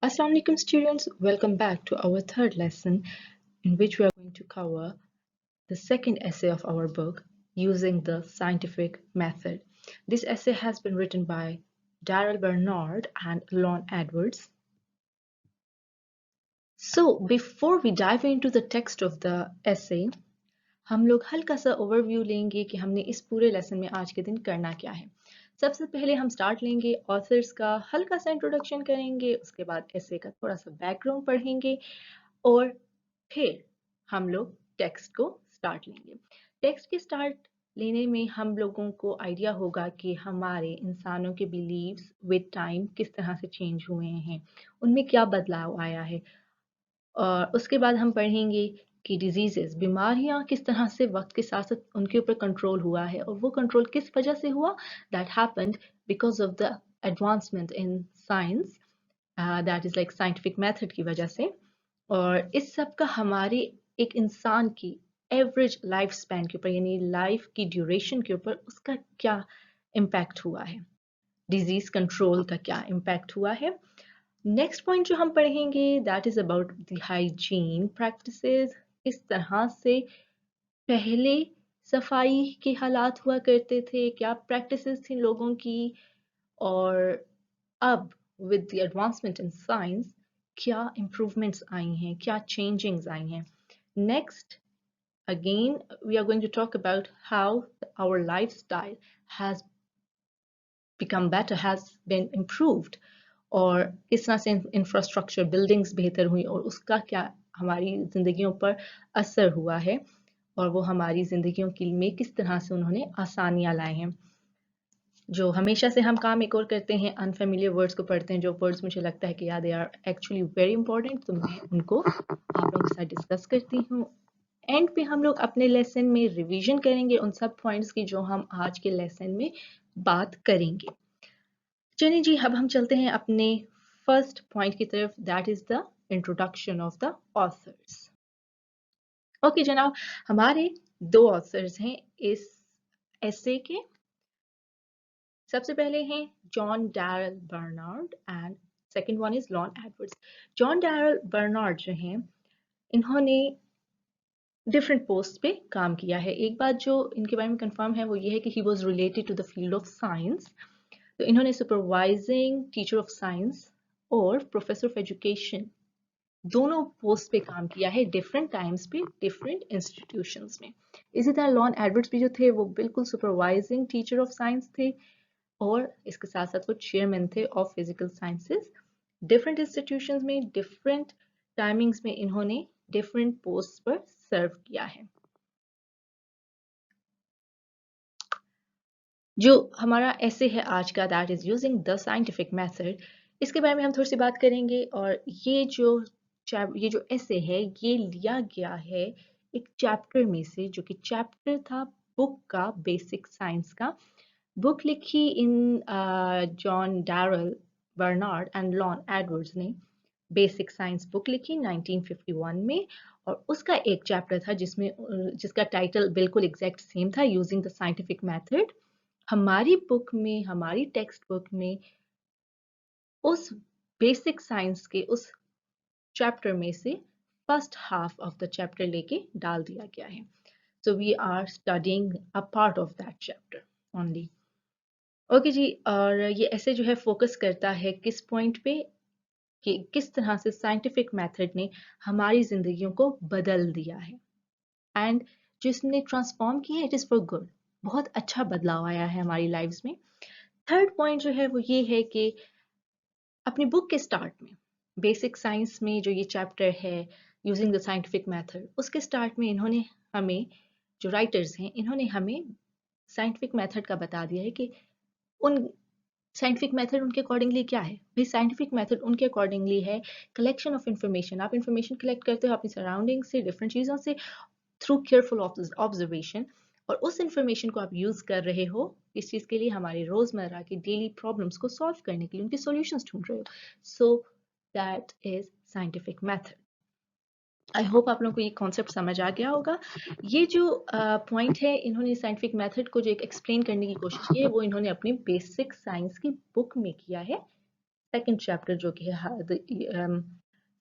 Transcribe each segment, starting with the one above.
Assalamu alaikum students, welcome back to our third lesson in which we are going to cover the second essay of our book, Using the Scientific Method. This essay has been written by Daryl Bernard and Lon Edwards. So before we dive into the text of the essay, हम लोग हल्का सा overview लेंगे कि हमने इस पूरे lesson में आज के दिन करना क्या है। सबसे पहले हम स्टार्ट लेंगे ऑथर्स का, हल्का सा इंट्रोडक्शन करेंगे, उसके बाद एसे का थोड़ा सा बैकग्राउंड पढ़ेंगे और फिर हम लोग टेक्स्ट को स्टार्ट लेंगे। टेक्स्ट के स्टार्ट लेने में हम लोगों को आइडिया होगा कि हमारे इंसानों के बिलीव्स विद टाइम किस तरह से चेंज हुए हैं, उनमें क्या बदलाव आया है। और उसके बाद हम पढ़ेंगे कि डिजीजेस, बीमारियां किस तरह से वक्त के साथ साथ उनके ऊपर कंट्रोल हुआ है और वो कंट्रोल किस वजह से हुआ, that happened because of the advancement in science, that is like scientific method की वजह से। और इस सब का हमारे एक इंसान की एवरेज लाइफ स्पैन के ऊपर, यानी लाइफ की ड्यूरेशन के ऊपर उसका क्या इम्पैक्ट हुआ है, डिजीज कंट्रोल का क्या इम्पैक्ट हुआ है। नेक्स्ट पॉइंट जो हम पढ़ेंगे that is about the hygiene practices, किस तरह से पहले सफाई के हालात हुआ करते थे, क्या प्रैक्टिसेस थी लोगों की, और अब with the advancement in science क्या इम्प्रूवमेंट्स आई हैं, क्या चेंजिंग्स आई हैं। Next again we are going to talk about how our lifestyle has become better, has been improved, और किस तरह से इंफ्रास्ट्रक्चर बिल्डिंग्स बेहतर हुई और उसका क्या हमारी ज़िंदगियों पर असर हुआ है और वो हमारी ज़िंदगियों के में किस तरह से उन्होंने आसानियाँ लाई हैं। जो हमेशा से हम काम एक और करते हैं, अनफेमिलियर वर्ड्स को पढ़ते हैं, जो वर्ड्स मुझे लगता है कि यार they are actually very important, तो मैं उनको आप लोगों के साथ डिस्कस करती हूँ। एंड पे हम लोग अपने लेसन में रिवीजन करेंगे उन सब पॉइंट्स की जो हम आज के लेसन में बात करेंगे। चलिए जी, अब हम चलते हैं अपने फर्स्ट पॉइंट की तरफ, that is the introduction of the author's. Okay जनाब, हमारे दो ऑथर्स हैं इस एसे के। सबसे पहले हैं John Darrell Barnard and second one is Lon Edwards. John Darrell Barnard जो हैं, इन्होंने डिफरेंट पोस्ट पे काम किया है। एक बात जो इनके बारे में कंफर्म है वो ये है कि he was related to the field of science. तो इन्होंने सुपरवाइजिंग टीचर ऑफ साइंस और प्रोफेसर ऑफ एजुकेशन दोनों पोस्ट पे काम किया है, डिफरेंट टाइम्स पे डिफरेंट इंस्टीट्यूशंस में। इसी तरह लॉन एडवर्ड्स भी जो थे वो बिल्कुल सुपरवाइजिंग टीचर ऑफ साइंस थे और इसके साथ साथ वो चेयरमैन थे of physical sciences. Different institutions में डिफरेंट टाइमिंग्स में इन्होंने डिफरेंट पोस्ट पर सर्व किया है। जो हमारा ऐसे है आज का, that is using the scientific method, इसके बारे में हम थोड़ी सी बात करेंगे। और ये जो ऐसे है ये लिया गया है एक चैप्टर में से, जो कि चैप्टर था बुक का, बेसिक साइंस का। बुक लिखी इन John Darrell Barnard and Lon Edwards ने बेसिक साइंस बुक लिखी 1951 में। और उसका एक चैप्टर था जिसका टाइटल बिल्कुल एग्जैक्ट सेम था, यूजिंग द साइंटिफिक मेथड। हमारी बुक में, हमारी टेक्स्ट बुक में उस बेसिक साइंस के उस चैप्टर में से first half of the chapter लेके डाल दिया गया है। So we are studying a part of that chapter only. Okay जी, और ये ऐसे जो है फोकस करता है किस पॉइंट पे, कि किस तरह से साइंटिफिक मेथड ने हमारी जिंदगियों को बदल दिया है एंड जिसने ट्रांसफॉर्म किया है, इट इज फॉर गुड। बहुत अच्छा बदलाव आया है हमारी लाइफ्स में। थर्ड पॉइंट जो है वो ये है कि अपनी बुक के स्टार्ट में, बेसिक साइंस में जो ये चैप्टर है यूजिंग द साइंटिफिक मेथड, उसके स्टार्ट में इन्होंने हमें, जो राइटर्स हैं, इन्होंने हमें साइंटिफिक मेथड का बता दिया है कि उन साइंटिफिक मेथड उनके अकॉर्डिंगली क्या है। भाई साइंटिफिक मेथड उनके अकॉर्डिंगली है कलेक्शन ऑफ इंफॉर्मेशन। आप इंफॉर्मेशन कलेक्ट करते हो अपनी सराउंडिंग से, डिफरेंट चीज़ों से, थ्रू केयरफुल ऑब्जर्वेशन, और उस इंफॉर्मेशन को आप यूज कर रहे हो इस चीज के लिए, हमारे रोजमर्रा की डेली प्रॉब्लम्स को सॉल्व करने के लिए, उनके सॉल्यूशंस ढूंढ रहे हो। So that is scientific method. I hope आप लोगों को ये कॉन्सेप्ट समझ आ गया होगा। ये जो पॉइंट है, इन्होंने साइंटिफिक मेथड को जो एक एक्सप्लेन करने की कोशिश की है वो इन्होंने अपनी बेसिक साइंस की बुक में किया है सेकंड चैप्टर जो कि है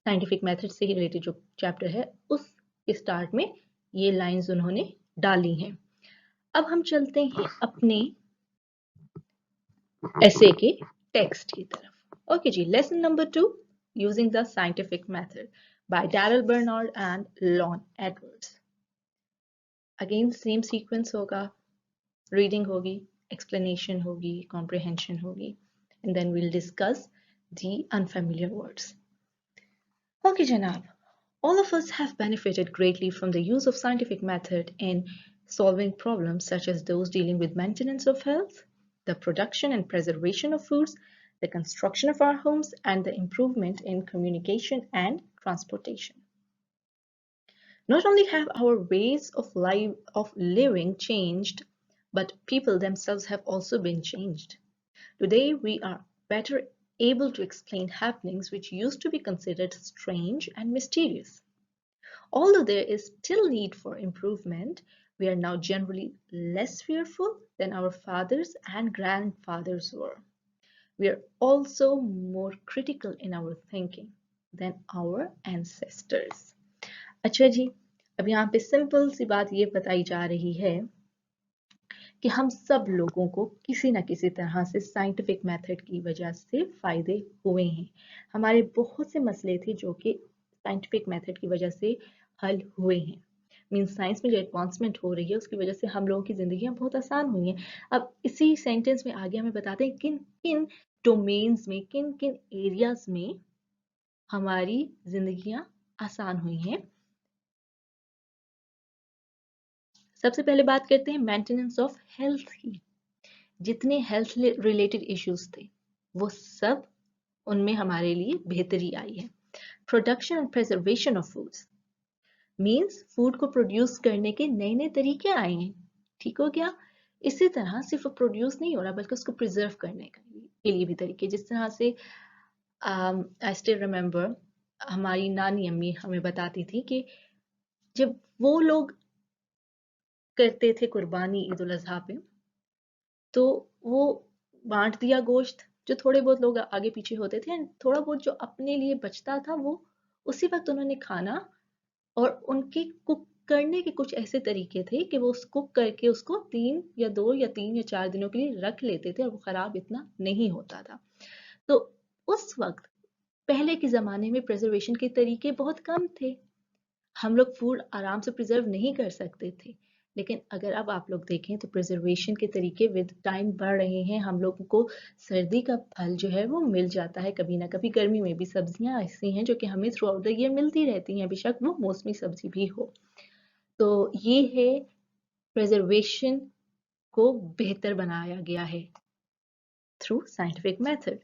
साइंटिफिक मेथड से ही रिलेटेड जो चैप्टर है, उस स्टार्ट में ये लाइंस उन्होंने डाली हैं। अब हम चलते हैं अपने ऐसे के टेक्स्ट की तरफ। ओके जी, lesson number 2, using the scientific method by Darrell Barnard and Lon Edwards. Again same sequence होगा, रीडिंग होगी, explanation होगी, comprehension होगी, and then we'll discuss the unfamiliar words. Okay, Janab. All of us have benefited greatly from the use of scientific method in solving problems such as those dealing with maintenance of health, the production and preservation of foods, the construction of our homes, and the improvement in communication and transportation. Not only have our ways of living changed, but people themselves have also been changed. Today, we are better able to explain happenings which used to be considered strange and mysterious. Although there is still need for improvement, we are now generally less fearful than our fathers and grandfathers were. We are also more critical in our thinking than our ancestors. अच्छा जी, अब यहाँ पे simple सी बात ये बताई जा रही है कि हम सब लोगों को किसी ना किसी तरह से साइंटिफिक मेथड की वजह से फायदे हुए हैं। हमारे बहुत से मसले थे जो कि साइंटिफिक मेथड की वजह से हल हुए हैं। मीन्स साइंस में जो एडवांसमेंट हो रही है उसकी वजह से हम लोगों की जिंदगियां बहुत आसान हुई हैं। अब इसी सेंटेंस में आगे हमें बताते हैं किन किन डोमेन्स में, किन किन एरियाज में हमारी जिंदगियां आसान हुई हैं। सबसे पहले बात करते हैं मेंटेनेंस ऑफ हेल्थ की। जितने हेल्थ रिलेटेड इश्यूज थे वो सब उनमें हमारे लिए बेहतरी आई है। Production and preservation of foods means food को प्रोड्यूस करने के नए नए तरीके आए हैं। ठीक हो गया। इसी तरह सिर्फ प्रोड्यूस नहीं हो रहा बल्कि उसको प्रिजर्व करने के लिए भी तरीके, जिस तरह से आई स्टिल रिमेम्बर हमारी नानी अम्मी हमें बताती थी कि जब वो लोग करते थे कुर्बानी ईद उल अजहा पे, तो वो बांट दिया गोश्त, जो थोड़े बहुत लोग आगे पीछे होते थे, थोड़ा बहुत जो अपने लिए बचता था वो उसी वक्त उन्होंने खाना, और उनके कुक करने के कुछ ऐसे तरीके थे कि वो कुक करके उसको 3 या 4 दिनों के लिए रख लेते थे और वो खराब इतना नहीं होता था। तो उस वक्त पहले के जमाने में प्रिजर्वेशन के तरीके बहुत कम थे। हम लोग फूड आराम से प्रिजर्व नहीं कर सकते थे, लेकिन अगर अब आप लोग देखें तो प्रिजर्वेशन के तरीके विद टाइम बढ़ रहे हैं। हम लोगों को सर्दी का फल जो है वो मिल जाता है कभी ना कभी, गर्मी में भी सब्जियां ऐसी हैं जो कि हमें थ्रू आउट द ईयर मिलती रहती हैं, बेशक वो मौसमी सब्जी भी हो। तो ये है प्रिजर्वेशन को बेहतर बनाया गया है through scientific method.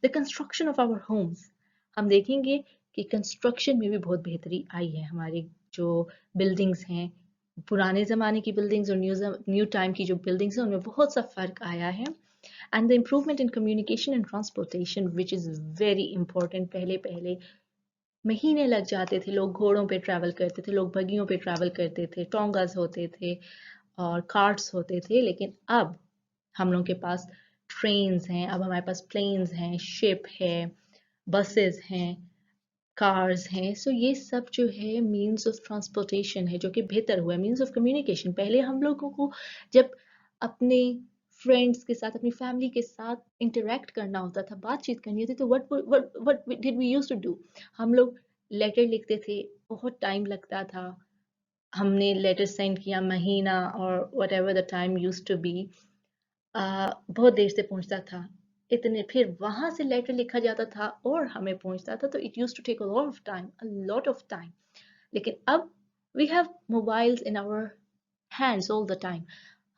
The construction of our homes, हम देखेंगे कि कंस्ट्रक्शन में भी बहुत बेहतरी आई है। हमारी जो बिल्डिंग्स हैं, पुराने ज़माने की बिल्डिंग्स और न्यू टाइम की जो बिल्डिंग्स हैं उनमें बहुत सा फ़र्क आया है। And the improvement in communication and transportation which is very important. पहले पहले महीने लग जाते थे, लोग घोड़ों पे ट्रैवल करते थे, लोग बगियों पे ट्रैवल करते थे, टोंगास होते थे और कार्ट्स होते थे, लेकिन अब हम लोगों के पास ट्रेन्स हैं, अब हमारे पास प्लेन्स हैं, शिप है, बसेस हैं, कार्स हैं। सो ये सब जो है मीन्स ऑफ ट्रांसपोर्टेशन है जो कि बेहतर हुआ है, मीन्स ऑफ कम्युनिकेशन। पहले हम लोगों को जब अपने फ्रेंड्स के साथ, अपनी फैमिली के साथ इंटरेक्ट करना होता था, बातचीत करनी होती, तो what did we used to do, हम लोग लेटर लिखते थे, बहुत टाइम लगता था, हमने लेटर सेंड किया महीना और what ever the time use to be, बहुत देर से पहुंचता था, इतने फिर वहां से लेटर लिखा जाता था और हमें पहुंचता था, तो it use to take a lot of time. लेकिन अब we have mobiles in our hands all the time.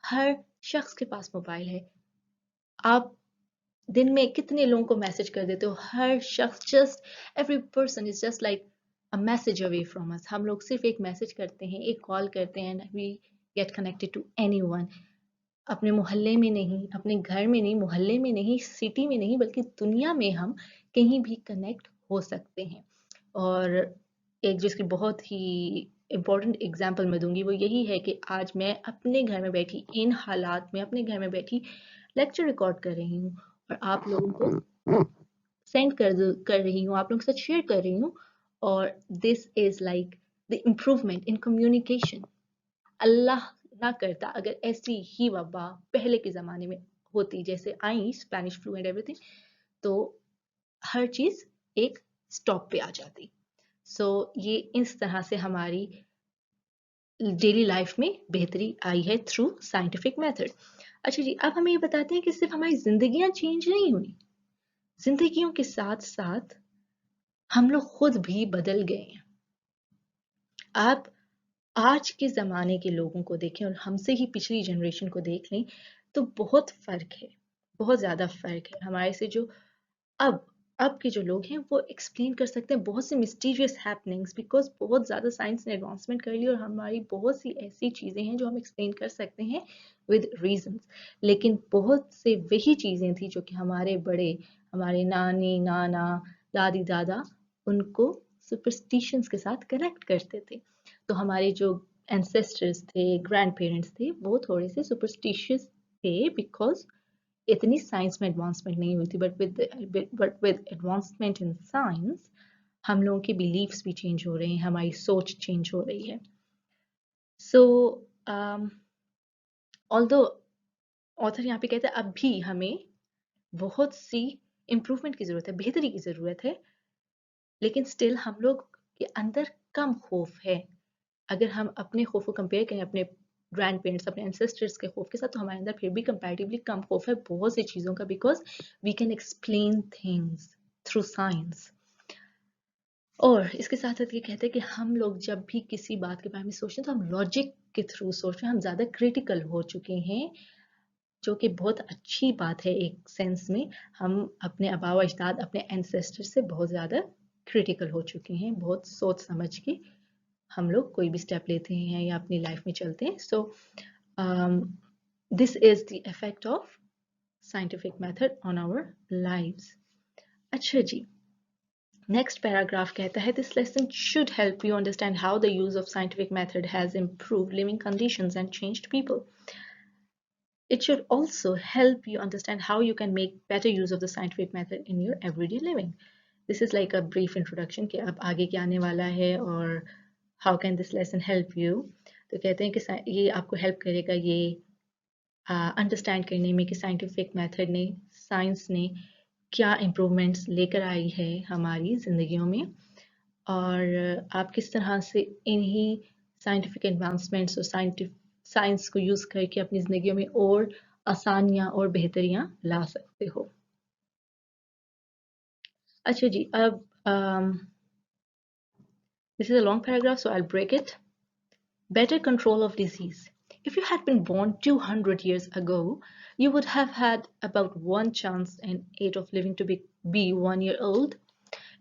हर शख्स के पास मोबाइल है। आप दिन में कितने लोगों को मैसेज कर देते हो, हर शख्स, just every person is just like a message away from us. हम लोग सिर्फ एक मैसेज करते हैं, एक कॉल करते हैं, and we get connected to anyone. अपने मोहल्ले में नहीं, अपने घर में नहीं, मोहल्ले में नहीं, सिटी में नहीं, बल्कि दुनिया में हम कहीं भी कनेक्ट हो सकते हैं। और एक जिसकी बहुत ही इम्पोर्टेंट एग्जाम्पल मैं दूंगी वो यही है कि आज मैं अपने घर में बैठी, इन हालात में अपने घर में बैठी लेक्चर रिकॉर्ड कर रही हूँ और आप लोगों को सेंड कर रही हूँ, आप लोगों के साथ शेयर कर रही हूँ। और this is like the improvement in communication. Allah ना करता अगर ऐसी ही वबा पहले के ज़माने में होती, जैसे आई स्पेनिश फ्लू एंड एवरीथिंग, तो हर चीज़ एक स्टॉप पे आ जाती। सो ये इस तरह से हमारी डेली लाइफ में बेहतरी आई है थ्रू साइंटिफिक मेथड। अच्छा जी, अब हमें ये बताते हैं कि सिर्फ हमारी जिंदगियां चेंज नहीं हुई, जिंदगियों के साथ साथ हम लोग खुद भी बदल गए हैं। आप आज के ज़माने के लोगों को देखें और हमसे ही पिछली जनरेशन को देख लें तो बहुत फ़र्क है, बहुत ज़्यादा फ़र्क है। हमारे से जो अब अब के जो लोग हैं वो एक्सप्लेन कर सकते हैं बहुत से मिस्टीरियस हैपनिंग्स, बिकॉज बहुत ज़्यादा साइंस ने एडवांसमेंट कर ली और हमारी बहुत सी ऐसी चीज़ें हैं जो हम एक्सप्लेन कर सकते हैं विद रीजंस। लेकिन बहुत से वही चीज़ें थी जो कि हमारे बड़े, हमारे नानी नाना दादी दादा उनको सुपरस्टिशंस के साथ कनेक्ट करते थे। तो हमारे जो एंसेस्टर्स थे, ग्रैंड पेरेंट्स थे, वो थोड़े से सुपरस्टिशियस थे बिकॉज इतनी साइंस में एडवांसमेंट नहीं हुई थी। But with advancement in science हम लोगों के बिलीव्स भी चेंज हो रहे हैं, हमारी सोच चेंज हो रही है। सो ऑल्दो ऑथर यहाँ पे कहते हैं अब भी हमें बहुत सी इम्प्रूवमेंट की ज़रूरत है, बेहतरी की ज़रूरत है, लेकिन स्टिल हम लोग के अंदर कम खौफ है। अगर हम अपने खौफ को कंपेयर करें अपने ग्रैंड पेरेंट्स, अपने एंसेस्टर्स के खौफ के साथ, तो हमारे अंदर फिर भी कंपैरेटिवली कम खौफ है बहुत सी चीज़ों का, because we can explain things through science. और इसके साथ साथ ये कहते हैं कि हम लोग जब भी किसी बात के बारे में सोचते हैं तो हम लॉजिक के थ्रू सोच रहे हैं, हम ज़्यादा क्रिटिकल हो चुके हैं, जो कि बहुत अच्छी बात है एक सेंस में। हम अपने आबा अजदाद, अपने एंसेस्टर से बहुत ज़्यादा क्रिटिकल हो चुके हैं, बहुत सोच समझ के हम लोग कोई भी स्टेप लेते हैं या अपनी लाइफ में चलते हैं। So this is the effect of scientific method on our lives. अच्छा जी, नेक्स्ट पैराग्राफ कहता है this lesson should help you understand how the use of scientific method has improved living conditions and changed people. It should also help you understand how you can make better use of the scientific method in your everyday living. This is like a brief introduction कि अब आगे क्या आने वाला है और how can this lesson help you. तो कहते हैं कि ये आपको हेल्प करेगा ये अंडरस्टैंड करने में कि साइंटिफिक मेथड ने, साइंस ने क्या इम्प्रूवमेंट्स लेकर आई है हमारी ज़िंदगियों में, और आप किस तरह से इन्हीं साइंटिफिक एडवांसमेंट्स और साइंस को यूज़ करके अपनी ज़िंदगियों में और आसानियाँ और बेहतरियाँ ला सकते हो। अच्छा जी, अब this is a long paragraph, so I'll break it. Better control of disease. If you had been born 200 years ago, you would have had about 1 chance in 8 of living to be 1 year old.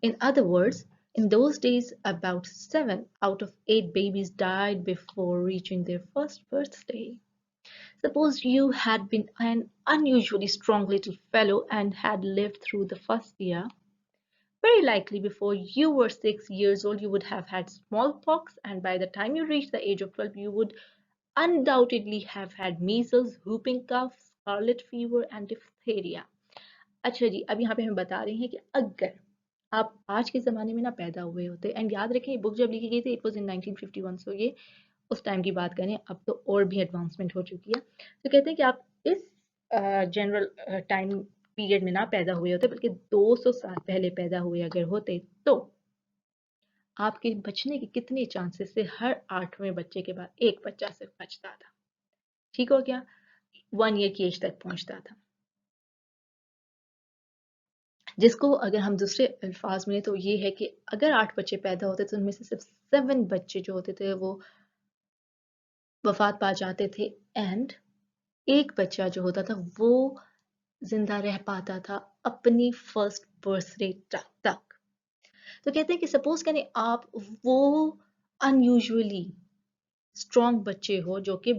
In other words, in those days, about 7 out of 8 babies died before reaching their first birthday. Suppose you had been an unusually strong little fellow and had lived through the first year. Very likely before you were 6 years old, you would have had smallpox, and by the time you reached the age of 12, you would undoubtedly have had measles, whooping cough, scarlet fever, and diphtheria. अच्छा जी, अब यहाँ पे हमें बता रहे हैं कि अगर आप आज के ज़माने में ना पैदा हुए होते, एंड याद रखें ये बुक जब लिखी गई थी इट वाज इन 1951, सो ये उस टाइम की बात करें, अब तो और भी एडवांसमेंट हो चुकी है। तो कहते हैं कि आप इस जनरल टाइम पीरियड में ना पैदा हुए होते, बल्कि 200 साल पहले पैदा हुए अगर होते, तो आपके बचने के कितने चांसेस से हर 8वें बच्चे के बाद एक बच्चा सिर्फ बचता था। ठीक हो गया, 1 ईयर की एज तक पहुंचता था, जिसको अगर हम दूसरे अल्फाज में तो ये है कि अगर 8 बच्चे पैदा होते तो उनमें से सिर्फ 7 बच्चे जो होते थे वो वफात पा जाते थे, एंड एक बच्चा जो होता था वो जिंदा रह पाता था अपनी फर्स्ट बर्थडे तक। तो कहते हैं कि सपोज करें आप वो अनयूजुअली स्ट्रॉन्ग बच्चे हो जो कि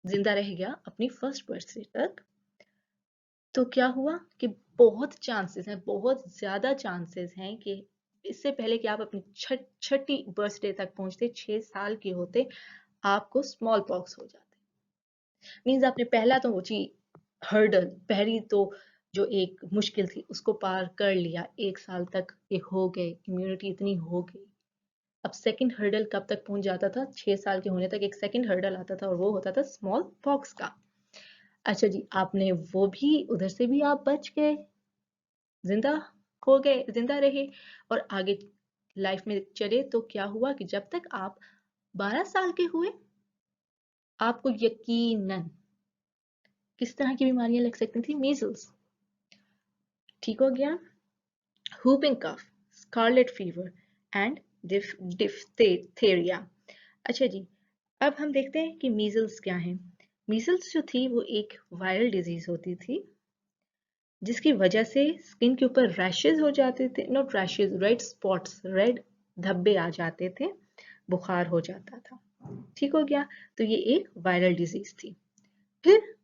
जिंदा रह गया अपनी फर्स्ट बर्थडे तक, तो क्या हुआ कि बहुत चांसेस हैं, बहुत ज्यादा चांसेस हैं कि इससे पहले कि आप अपनी छठी बर्थडे तक पहुंचते, 6 साल के होते, आपको स्मॉल पॉक्स हो जाते। मीन्स आपने पहला तो वो चीज हर्डल, पहली तो जो एक मुश्किल थी उसको पार कर लिया, 1 साल तक ये हो गए, इम्यूनिटी इतनी हो गई। अब सेकंड हर्डल कब तक पहुंच जाता था? 6 साल के होने तक एक सेकंड हर्डल आता था और वो होता था स्मॉल पॉक्स का। अच्छा जी, आपने वो भी, उधर से भी आप बच गए, जिंदा हो गए, जिंदा रहे और आगे लाइफ में चले। तो क्या हुआ कि जब तक आप 12 साल के हुए, आपको यकीनन किस तरह की बीमारियां लग सकती थी? मीजल्स, ठीक हो गया, whooping cough, scarlet fever and diphtheria। अच्छा जी, अब हम देखते हैं कि मीजल्स क्या है। मीजल्स जो थी वो एक वायरल डिजीज होती थी जिसकी वजह से स्किन के ऊपर रैशेज हो जाते थे, not rashes, red spots, red धब्बे आ जाते थे, बुखार हो जाता था, ठीक हो गया। तो ये एक वायरल डिजीज थी। फिर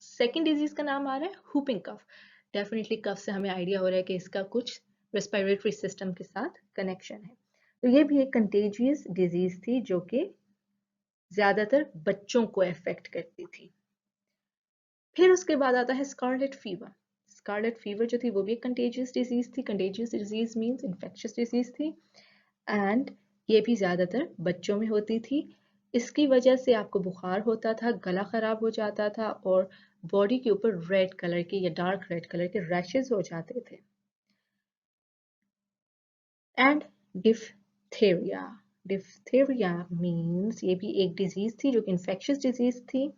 सेकेंड डिजीज का नाम आ रहा है हुपिंग कफ। डेफिनेटली कफ से हमें आइडिया हो रहा है कि इसका कुछ रेस्पिरेटरी सिस्टम के साथ कनेक्शन है। तो ये भी एक कंटेजियस डिजीज थी जो कि ज्यादातर बच्चों को अफेक्ट करती थी। फिर उसके बाद आता है स्कारलेट फीवर। स्कारलेट फीवर जो थी वो भी एक कंटेजियस डिजीज थी। Contagious disease means infectious disease थी एंड ये भी ज्यादातर बच्चों में होती थी। इसकी वजह से आपको बुखार होता था, गला खराब हो जाता था और बॉडी के ऊपर रेड कलर के या डार्क रेड कलर के रैशेज हो जाते थे। एंड डिफ्थेरिया, डिफ्थेरिया मींस ये भी एक डिजीज थी जो कि इन्फेक्शियस डिजीज थी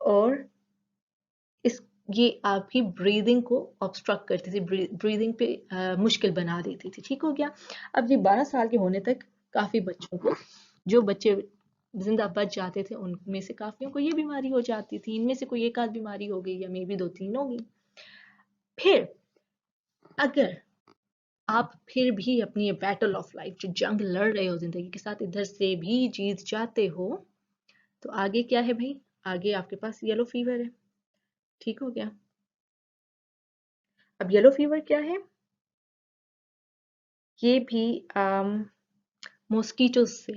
और इस ये आपकी ब्रीदिंग को ऑब्स्ट्रक्ट करती थी, ब्रीदिंग पे मुश्किल बना देती थी, ठीक हो गया। अब ये 12 साल के होने तक काफी बच्चों को, जो बच्चे जिंदा बच जाते थे उनमें से काफियों को ये बीमारी हो जाती थी। इनमें से कोई एक आध बीमारी हो गई या मे बी 2-3 होगी। फिर अगर आप फिर भी अपनी ये बैटल ऑफ लाइफ, जो जंग लड़ रहे हो जिंदगी के साथ, इधर से भी जीत जाते हो, तो आगे क्या है भाई? आगे आपके पास येलो फीवर है, ठीक हो गया। अब येलो फीवर क्या है? ये भी मॉस्किटो से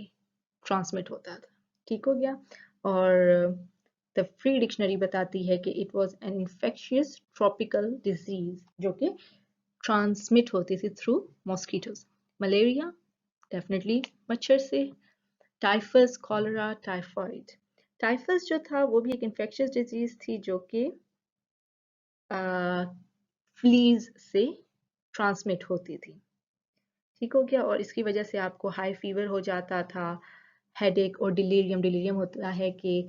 ट्रांसमिट होता था, ठीक हो गया। और द फ्री डिक्शनरी बताती है कि it was an infectious tropical disease जो कि ट्रांसमिट होती थी थ्रू मॉस्किटोज। मलेरिया डेफिनेटली मच्छर से, टाइफस, कॉलरा, टाइफॉइड। टाइफस जो था वो भी एक इन्फेक्शियस डिजीज थी जो कि फ्लीज से ट्रांसमिट होती थी, ठीक हो गया। और इसकी वजह से आपको हाई फीवर हो जाता था, हेडेक और डिलीरियम। डिलीरियम होता है कि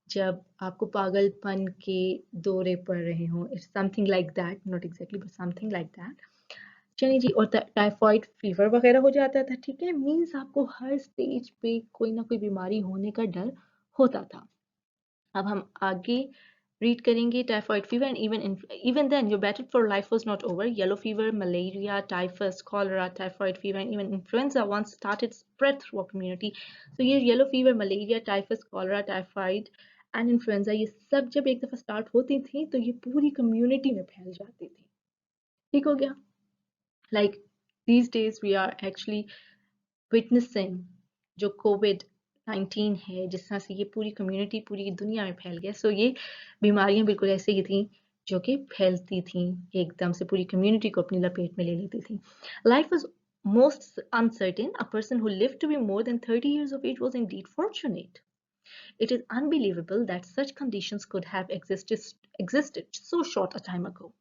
जब आपको पागलपन के दौरे पड़ रहे हों, it's something like that, not exactly but something like that. चलिए जी, और टाइफॉइड फीवर वगैरह हो जाता था, ठीक है। मीन्स आपको हर स्टेज पे कोई ना कोई बीमारी होने का डर होता था। अब हम आगे read करेंगे typhoid fever and even then your battle for life was not over. Yellow fever, malaria, typhus, cholera, typhoid fever and even influenza once started spread through our community. So ये yellow fever, malaria, typhus, cholera, typhoid and influenza ये सब जब एक दफा start होती थी तो ये पूरी कम्युनिटी में फैल जाती थी, ठीक हो गया। Like these days we are actually witnessing जो COVID-19 है, जिस तरह से ये पूरी कम्युनिटी, पूरी दुनिया में फैल गया। सो ये बीमारियां बिल्कुल ऐसे ही थी जो कि फैलती थी एकदम से, पूरी कम्युनिटी को अपनी लपेट में ले लेती थी। Life was most uncertain. A person who lived to be more than 30 years of age was indeed fortunate. It is unbelievable that such conditions could have existed so short a time ago.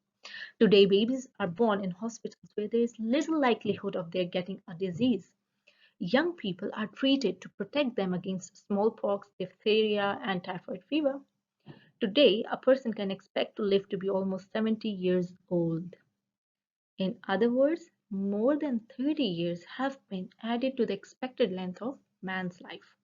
Today, babies are born in hospitals where there is little likelihood of their getting a disease. Young people are treated to protect them against smallpox, diphtheria, and typhoid fever. Today, a person can expect to live to be almost 70 years old. In other words, more than 30 years have been added to the expected length of man's life.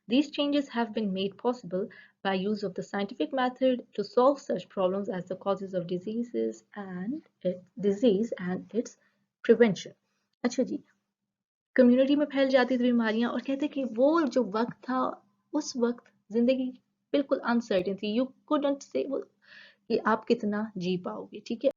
These changes have been made possible by use of the scientific method to solve such problems as the causes of disease and its prevention. अच्छा जी, community में फैल जाती थी बीमारियां और कहते कि वो जो वक्त था, उस वक्त जिंदगी बिल्कुल अनसर्टेन थी। यू कुडंट से कि आप कितना जी पाओगे, ठीक है।